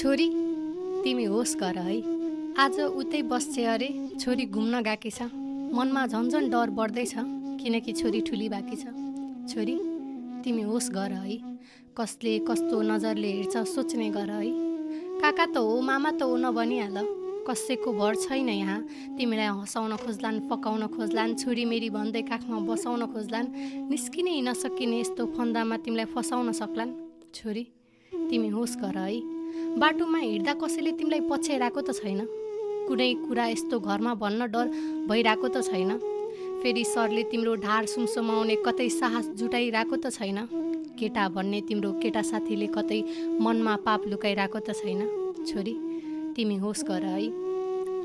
छोरी तिमी होस् गर है। आज उतै बस्छे अरे छोरी घुम्न गएकी छ। मनमा झन्झन डर बढ्दैछ किनकि छोरी ठुली बाँकी छ। छोरी तिमी होस् गर है। कसले कस्तो नजरले हेर्छ सोच्ने गर है। काका त हो मामा त हो नभनिहाल। कसैको भर छैन यहाँ। तिमीलाई हँसाउन खोज्लान्, फकाउन खोज्लान्, छोरी मेरी भन्दै काखमा बसाउन खोज्लान्। निस्किनै नसकिने यस्तो फन्दामा तिमीलाई फसाउन सक्लान्। छोरी तिमी होस् गर है। बाटोमा हिँड्दा कसैले तिमीलाई पछ्याइरहेको त छैन। कुनै कुरा यस्तो घरमा भन्न डर भइरहेको त छैन। फेरि सरले तिम्रो ढाड सुमसुमाउने कतै साहस जुटाइरहेको त छैन। केटा भन्ने तिम्रो केटा साथीले कतै मनमा पाप लुकाइरहेको त छैन। छोरी तिमी होस् गर है।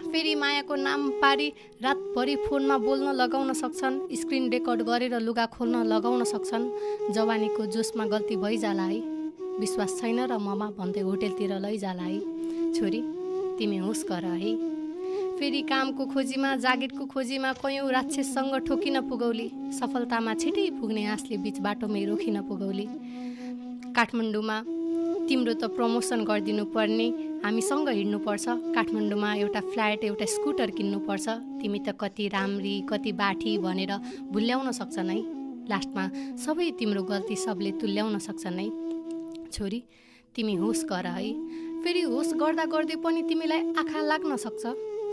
फेरि मायाको नाम पारी रातभरि फोनमा बोल्न लगाउन सक्छन्। स्क्रिन रेकर्ड गरेर लुगा खोल्न लगाउन सक्छन्। जवानीको जोसमा गल्ती भइजाला है। विश्वास छैन र ममा भन्दै होटेलतिर लैजाला है। छोरी तिमी होस् गर है। फेरि कामको खोजीमा, जागिरको खोजीमा कयौँ राक्षससँग ठोकिन पुगौली। सफलतामा छिटै पुग्ने आशले बीच बाटोमै रोकिन पुगौली। काठमाडौँमा तिम्रो त प्रमोसन गरिदिनु पर्ने, हामीसँग हिँड्नुपर्छ। काठमाडौँमा एउटा फ्ल्याट, एउटा स्कुटर किन्नुपर्छ। तिमी त कति राम्री, कति बाठी भनेर भुल्याउन सक्छन् है। लास्टमा सबै तिम्रो गल्ती सबले तुल्याउन सक्छन् है। छोरी तिमी होस् गर है। फेरि होस् गर्दा गर्दै पनि तिमीलाई आँखा लाग्न सक्छ।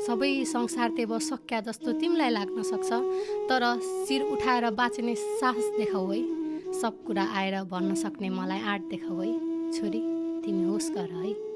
सबै संसार तेव सक्या जस्तो तिमीलाई लाग्न सक्छ। तर शिर उठाएर बाँच्ने साहस देखाऊ है। सब कुरा आएर भन्न सक्ने मलाई आँट देखाऊ है। छोरी तिमी होस् गर है।